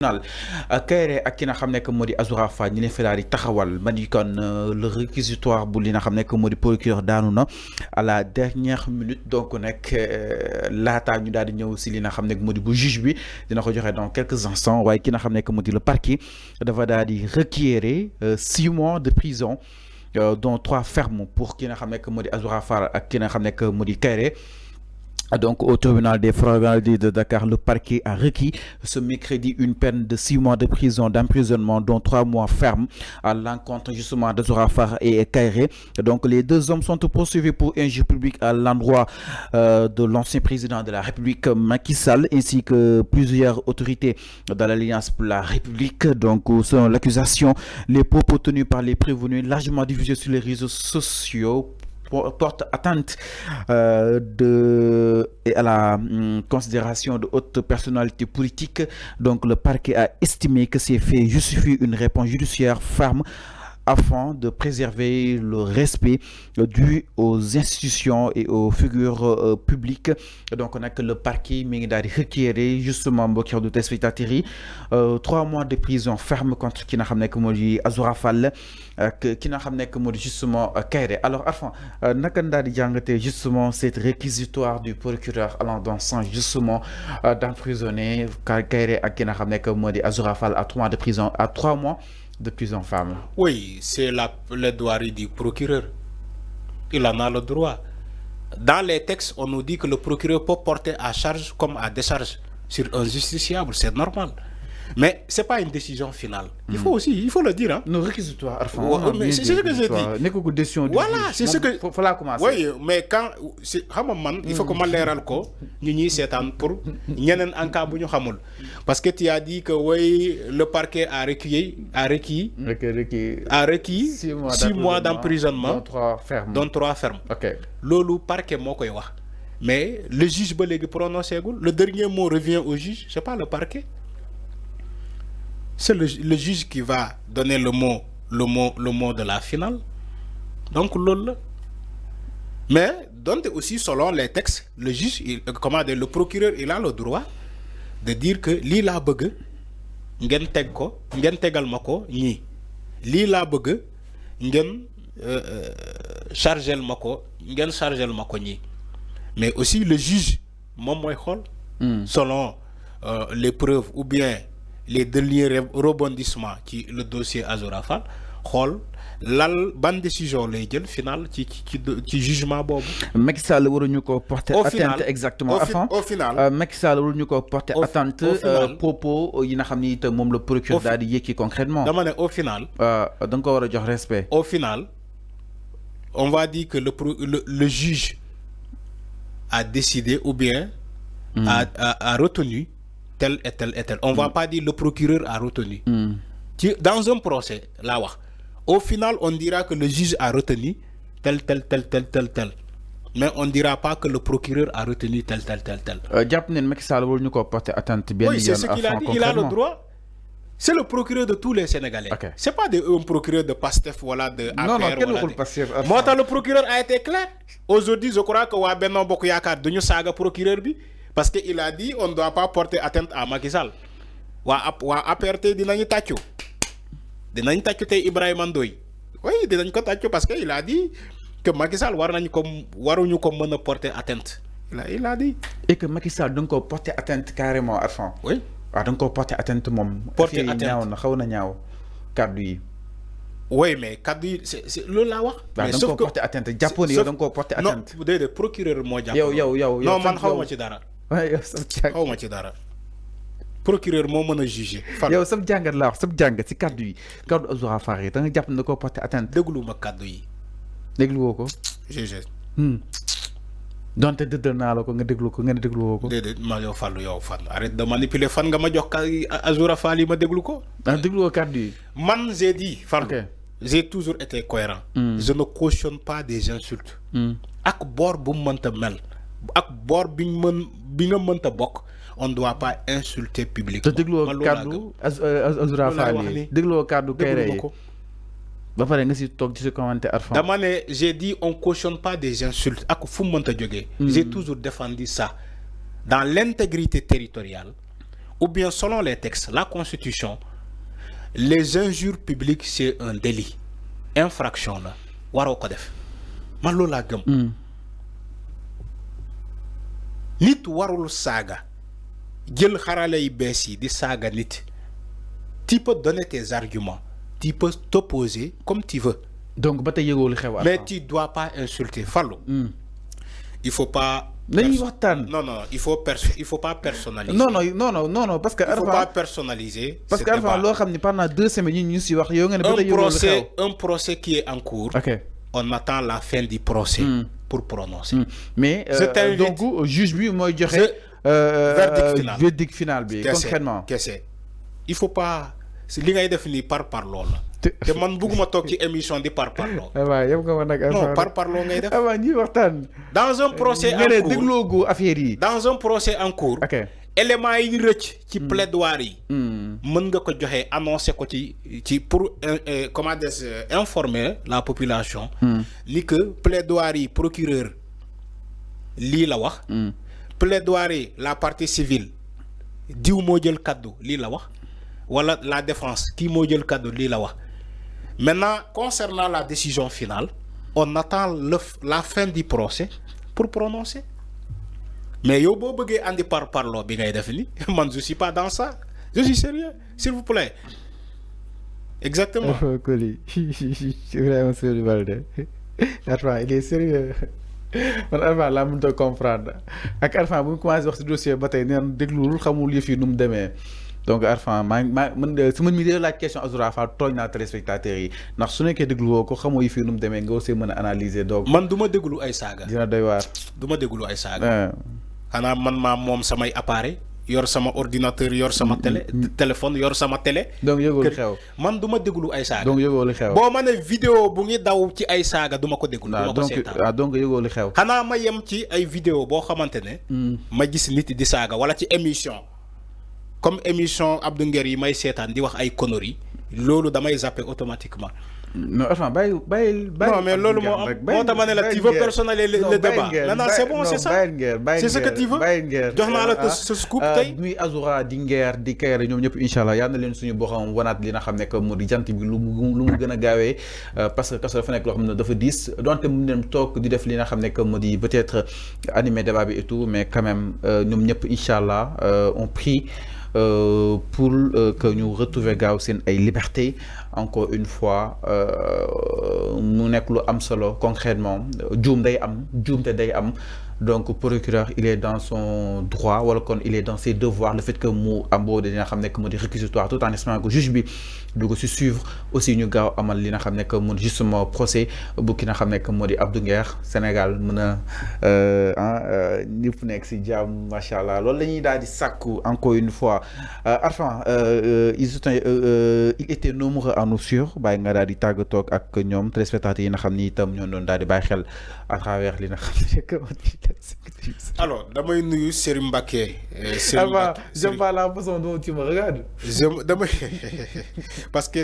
Kairé ak ki nga xam ne que moo di Azoura Fall ñu leen fi daal di taxawal ma ni kon le réquisitoire bu li nga xam ne que moo di procureur daanu na à la dernière minute donc nag laataa ñu daal di ñëw si li nga xam ne moo di bu juge bi dina ko joxe dans quelques instants waaye ki nga xam ne que moo di le parquet dafa daal di requérir 6 mois de prison dont 3 fermes pour ki nga xam ne que moo di Azoura Fall ak ki nga xam ne que moo di Kairé. Donc, au tribunal des formalités de Dakar, le parquet a requis ce mercredi une peine de 6 mois de prison d'emprisonnement, dont 3 mois fermes, à l'encontre justement d'Azoura Fall et Kairé. Donc, les deux hommes sont poursuivis pour injure publique à l'endroit de l'ancien président de la République, Macky Sall, ainsi que plusieurs autorités de l'Alliance pour la République. Donc, selon l'accusation, les propos tenus par les prévenus, largement diffusés sur les réseaux sociaux, porte atteinte à la considération de haute personnalité politique. Donc le parquet a estimé que ces faits justifient une réponse judiciaire ferme afin de préserver le respect dû aux institutions et aux figures publiques. Donc on a que le parquet mi ngi daal di requérir justement mbokk du téléspectateurs yi 3 mois de prison ferme contre ki nga xam ne que moo di Azoura Fall ak ki nga xam ne que moo di justement Kairé. Alors Arfan naka daal di jàngatee justement cette réquisitoire du procureur allant dans le sens justement d'emprisonner Kairé ak ki nga xam ne que moo di Azoura Fall à 3 mois de prison, à 3 mois de prison ferme. Oui, c'est la plaidoirie du procureur. Il en a le droit. Dans les textes, on nous dit que le procureur peut porter à charge comme à décharge sur un justiciable, c'est normal. Mais ce n'est pas une décision finale. Il faut aussi, il faut le dire. Hein. Nos réquisitoires, c'est ce que j'ai dit. Voilà, c'est ce que... Faut la commencer. Oui, mais quand... il faut que je l'aire pour parce que tu as dit que oui, le parquet a requis 6 mois d'emprisonnement, dont 3 fermes. Ok. Le parquet m'a dit. Mais le juge va prononcer. Le dernier mot revient au juge, ce n'est pas le parquet. C'est le juge qui va donner le mot de la finale. Donc, mais donc aussi selon les textes, le juge, le procureur, il a le droit de dire que li la bëgg ngeen teg ko ngeen tegal mako ñi li la bëgg ngeen chargel mako ñi. Mais aussi le juge mom moy xol selon les preuves ou bien les derniers rebondissements qui le dossier Azoura Fall xol lal ban décision lay jël final ci jugement bobu. Macky Sall waruñu ko porter atteinte exactement au final Macky Sall waruñu ko porter atteinte propos yi nga xamni te mom le procureur daal di yéki concrètement. dama né au final da nga ko wara jox respect. Au final on va dire que le juge a décidé ou bien a retenu tel et tel et tel. On va pas dire le procureur a retenu. Dans un procès là au final, on dira que le juge a retenu tel. Mais on ne dira pas que le procureur a retenu tel. Oui, c'est ce qu'il a dit. Il a le droit. C'est le procureur de tous les Sénégalais. Okay. C'est pas un procureur de PASTEF, voilà, de APR. Non, quel rôle PASTEF? Moi, le procureur a été clair. Aujourd'hui, je crois que Benno Bokk Yakaar dañu saga procureur bi parce qu'il a dit on ne doit pas porter atteinte à Macky Sall. Wa APR dinañu taccu. Dinañ tàccu tey Ibrahima Ndoye oui dinañ ko tàccu parce que il a dit que Macky Sall waruñu ko mën a porter atteinte il a dit. Et que Macky Sall da nga ko porter atteinte carrément Arfan. Oui waaw da nga ko porter atteinte moom. porter atteinte ñaaw na xaw na ñaaw kaddu yi. oui mais kaddu yi c'est loolu laa wax. mais sauf que porter atteinte jàppoon yow da nga ko porter atteinte. non déedéet procureur moo jàpp. yow non man xaw ma ci dara. waaye yow xaw ma ci dara. procureur moo mën a juger. yow sab jàngat laa wax sab jàngat ci kaddu yi kaddu Azoura Fall yi da nga jàpp ne da koo porter atteinte. déglu ma kaddu yi. dégluwoo ko. juge. donte dëddal naa la ko nga déglu ko nga ne dégluwoo ko. déedéet ma yow Fallou yow fan arrête de manipuler fan nga ma jox Azoura Fall yi ma déglu ko. dégluwoo kaddu yi. Man j'ai dit Fallou. J'ai toujours été cohérent. Je ne cautionne pas des insultes. ak boor bu mu mënta mel. ak boor bi nga mënta bokk. On ne doit pas insulter publiquement. dégloo kaddu Azoura Fall yi dégloo kaddu Kairé yi ba pare nga si toog ci commentaire Arfan. dama ne j'ai dit on cautionne pas des insultes ak fu mu mënta jógee. J'ai toujours défendu ça dans l'intégrité territoriale ou bien selon les textes, la Constitution, les injures publiques, c'est un délit. Infraction là. Waro ko def. Man loolu laa gëm. Nit warul saaga. Jël xarale yi bees yi di saaga nit. Tu peux donner tes arguments. Tu peux t'opposer comme tu veux. Donc ba tey yëgoo li xew. Mais tu dois pas insulter. Fallou. Il faut pas. Non, il faut pas personnaliser. Non, parce que. Il faut pas personnaliser. Parce que pendant 2 semaines, nous si wax un procès qui est en cours. Ok. On attend la fin du procès pour prononcer. Mais donc juge bi mooy joxe. Verdict final bi concrètement. Il faut pas li ngay def ni par lool. Te man bëgguma tok ci émission di par lool. Non, par lool ngay def. Dans un procès en cours. Dans un procès en cours. OK. Éléments yi recc ci plaidoirie mën nga ko joxe annoncer ko ci pour comment informer la population li que plaidoirie procureur li la wax plaidoirie la partie civile diw mo jël cadeau li la wax wala la défense qui mo jël cadeau li la wax. Maintenant concernant la décision finale on attend la fin du procès pour prononcer. Mais yo bo beugé andi parlo bi ngay def ni man je suis pas dans ça. Je suis sérieux, s'il vous plaît. Exactement. Koli, c'est vraiment sérieux Balde. Attends, il est sérieux. Man Alpha la mën ta comprendre. Ak Alpha bu commencé wax ci dossier ba tay neen déglul xamul yëf yi nu mu démé. Donc Alpha man su mi laaj question Azoura Fall tooñ naa téléspectateurs yi ndax su nekkee dégluwoo ko xamoo yëf yi nu mu démé nga aussi mën a analyser donc. Man duma déglu ay saga. Dina doy waar. Duma déglu ay saga. Xanaa man maa moom samay appareil yor sama ordinateur yor sama téléphone yor sama télé. Donc yëgoo li xew. Man du ma déglu ay saaga. Donc yëgoo li xew. boo ma ne vidéo bu ngi daw ci ay saaga du ma ko déglu. du ma ko seetaan donc yëgoo li xew. xanaa ma yem ci ay vidéo boo xamante ne. ma gis nit di saaga wala ci émission comme émission Abdou Nguer yi may seetaan di wax ay conneries loolu damay zapper automatiquement. Non, enfin, non, mais lolo, tu veux personnaliser le débat. Non, c'est bon, c'est ça. C'est ce que tu veux. Jox ce scoop tay. Nuy Azoura Dinger di Kayre ñom ñep inshallah yalla leen suñu boxam wonat li nga xamné que modi jant bi lu mu gëna gaawé parce que kasso dafa nek lo xamné dafa 10 donte mu dem tok di def li nga xamné que modi peut-être animer débat bi et tout mais quand même ñom ñep inshallah on prie pour que nous retrouvions gaaw seen ay liberté encore une fois mu nekk lu am solo concrètement juum day am juumte day am donc procureur il est dans son droit wala kon il est dans ses devoirs le fait que mu am boo dina xam ne que moo di réquisitoire tout en espérant que juge bi du ko si suivre aussi ñu gaaw amal li nga xam ne que moo di justement procès bu ki nga xam ne que moo di Abdou Nguer Sénégal mën a ñëpp nekk si jàmm macha allah loolu la ñuy daal di sàkku encore une fois Arfan il était nombreux à nous suivre bàyyi nga daal di tàggatoo ak ñoom téléspectateurs yi nga xam ni itam ñoo doon daal di bàyyi xel à travers li nga xam ne que alors damay nuyu Serigne Mbacké. J'aime pas la façon dont tu me regardes. Parce que